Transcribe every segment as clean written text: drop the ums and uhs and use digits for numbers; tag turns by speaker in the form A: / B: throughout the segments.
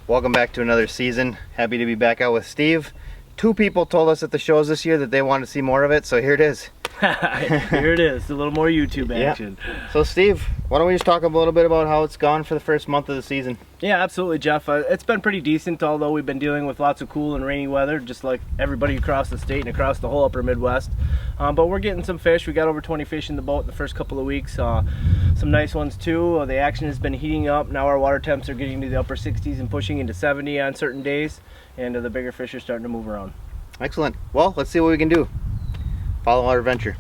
A: Welcome back to another season. Happy to be back out with Steve. 2 people told us at the shows this year that they want to see more of it, so here it is.
B: Here it is, a little more YouTube action.
A: Yeah. So Steve, why don't we just talk a little bit about how it's gone for the first month of the season?
B: Yeah, absolutely, Jeff. It's been pretty decent, although we've been dealing with lots of cool and rainy weather, just like everybody across the state and across the whole upper Midwest. But we're getting some fish. We got over 20 fish in the boat the first couple of weeks. Some nice ones too. The action has been heating up. Now our water temps are getting to the upper 60s and pushing into 70 on certain days, and the bigger fish are starting to move around.
A: Excellent. Well, let's see what we can do. Follow our adventure.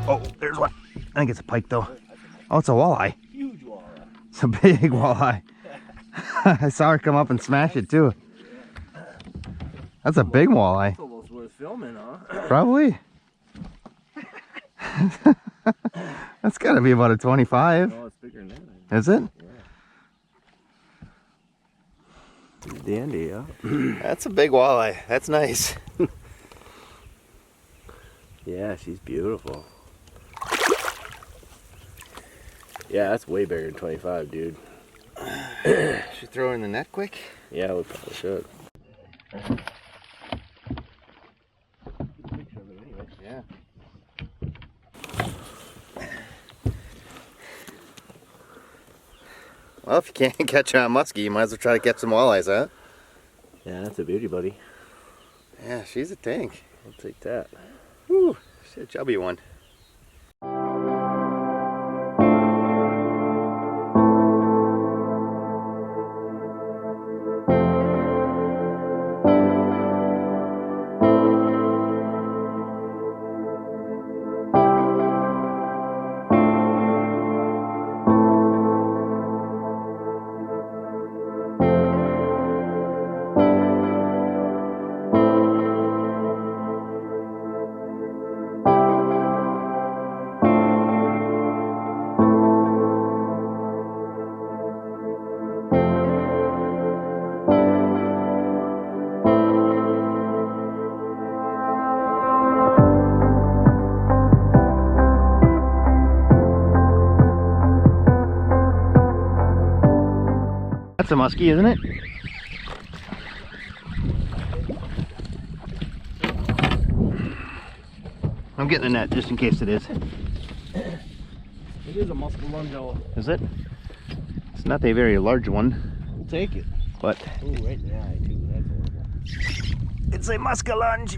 A: Oh, there's one. I think it's a pike though. Oh, it's a walleye.
B: Huge walleye.
A: It's a big walleye. I saw her come up and smash it too. That's a big walleye.
B: That's almost worth filming, huh?
A: Probably. That's gotta be about a 25.
B: Oh, it's bigger than that.
A: Is it?
B: Yeah. Dandy, yeah.
A: That's a big walleye. That's nice.
B: Yeah, she's beautiful. Yeah, that's way bigger than 25, dude.
A: Should throw her in the net quick?
B: Yeah, we probably should.
A: Yeah. Well, if you can't catch her on muskie, you might as well try to catch some walleyes, huh?
B: Yeah, that's a beauty, buddy.
A: Yeah, she's a tank.
B: I'll take that.
A: Whew, she's a chubby one. That's a muskie, isn't it? I'm getting a net just in case it is.
B: It is a musky lunge.
A: Is it? It's not a very large one.
B: We'll take it.
A: But
B: Oh, right in the eye too. That's horrible.
A: it's a musky lunge.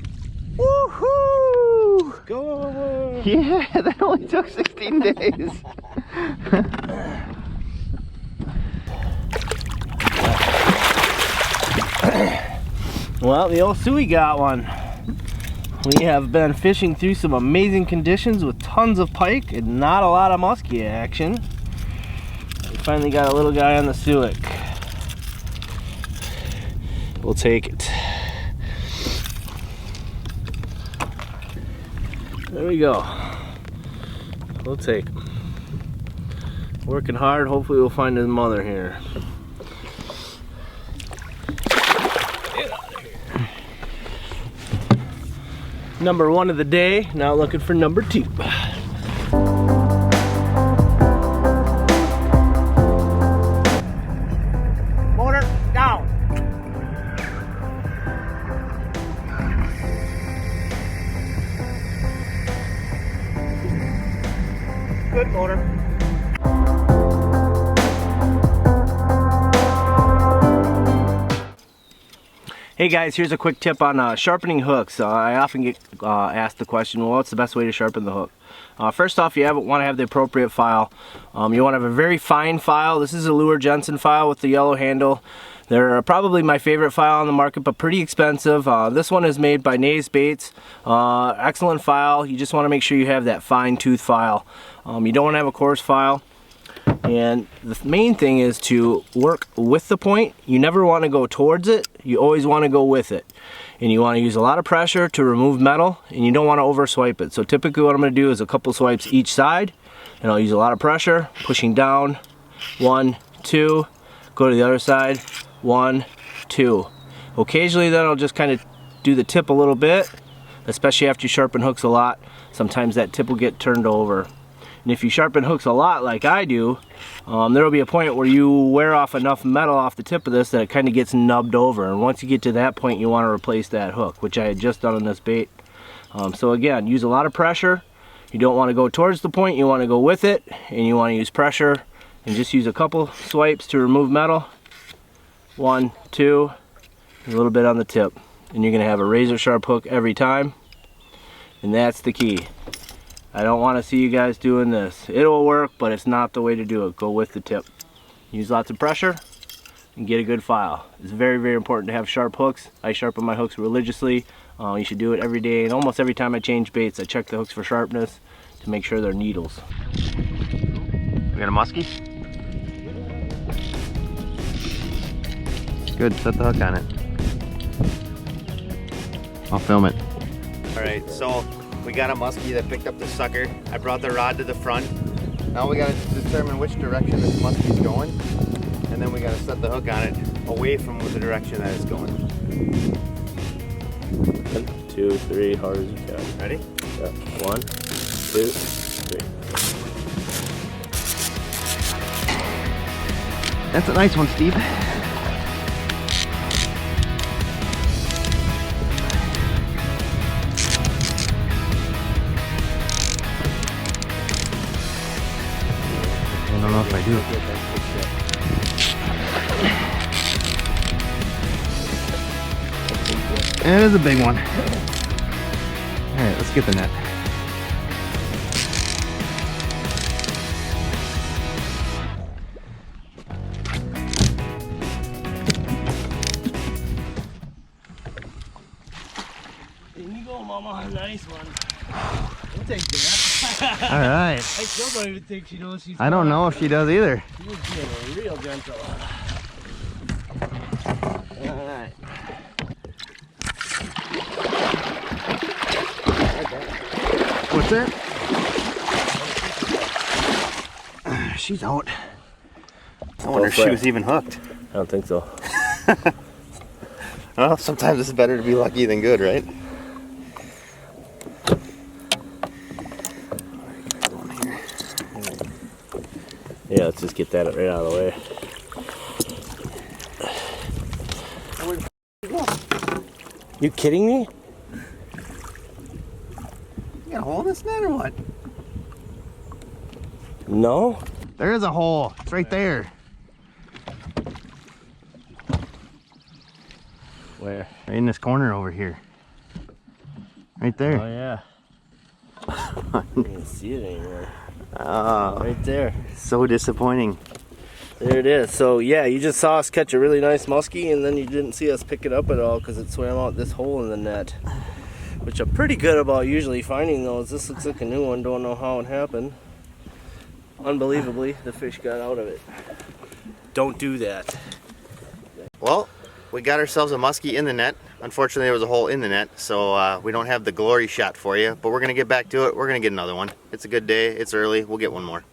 A: Woohoo!
B: Go!
A: Yeah, that only took 16 days.
B: Well, the old Suey got one. We have been fishing through some amazing conditions with tons of pike and not a lot of muskie action. We finally got a little guy on the Suic. We'll take it. There we go. We'll take him. Working hard. Hopefully we'll find his mother here. Number 1 of the day, now looking for number 2. Motor down. Good motor. Hey guys, here's a quick tip on sharpening hooks. I often get asked the question, well, what's the best way to sharpen the hook? First off, you want to have the appropriate file. You want to have a very fine file. This is a Lure Jensen file with the yellow handle. They're probably my favorite file on the market, but pretty expensive. This one is made by Nays Baits. Excellent file. You just want to make sure you have that fine tooth file. You don't want to have a coarse file. And the main thing is to work with the point. You never want to go towards it, you always want to go with it. And you want to use a lot of pressure to remove metal, and you don't want to over swipe it. So typically what I'm going to do is a couple swipes each side, and I'll use a lot of pressure, pushing down, 1, 2, go to the other side, 1, 2. Occasionally then I'll just kind of do the tip a little bit, especially after you sharpen hooks a lot. Sometimes that tip will get turned over. And if you sharpen hooks a lot like I do, there will be a point where you wear off enough metal off the tip of this that it kind of gets nubbed over. And once you get to that point, you want to replace that hook, which I had just done on this bait. So again, use a lot of pressure. You don't want to go towards the point, you want to go with it, and you want to use pressure. And just use a couple swipes to remove metal. 1, 2, a little bit on the tip. And you're going to have a razor sharp hook every time. And that's the key. I don't want to see you guys doing this. It'll work, but it's not the way to do it. Go with the tip. Use lots of pressure and get a good file. It's very, very important to have sharp hooks. I sharpen my hooks religiously. You should do it every day, and almost every time I change baits, I check the hooks for sharpness to make sure they're needles.
A: We got a muskie? Good, set the hook on it. I'll film it. Alright, so we got a muskie that picked up the sucker. I brought the rod to the front. Now we gotta determine which direction this muskie's going, and then we gotta set the hook on it away from the direction that it's going.
B: 1, 2, 3, hard as you can.
A: Ready?
B: Yeah. 1, 2, 3.
A: That's a nice one, Steve. I don't know if I do. It is a big one. Alright, let's get the net.
B: There you go, Mama. Nice one. We'll take that.
A: Alright.
B: I still don't even think she knows she's
A: I don't know if she does either.
B: She's being real gentle. Alright.
A: What's that? She's out. I wonder if she was even hooked.
B: I don't think so.
A: Well, sometimes it's better to be lucky than good, right?
B: Yeah, let's just get that right out of the way. You kidding me?
A: You got a hole in this net or what?
B: No.
A: There is a hole. It's right there.
B: Where?
A: Right in this corner over here. Right there.
B: Oh yeah. I can't see it anymore.
A: Oh,
B: Right there.
A: so disappointing.
B: There it is. So yeah, you just saw us catch a really nice muskie, and then you didn't see us pick it up at all because it swam out this hole in the net, which I'm pretty good about usually finding those. This looks like a new one. Don't know how it happened. Unbelievably, the fish got out of it. Don't do that.
A: Well, we got ourselves a muskie in the net. Unfortunately, there was a hole in the net, so we don't have the glory shot for you, but we're going to get back to it. We're going to get another one. It's a good day. It's early. We'll get one more.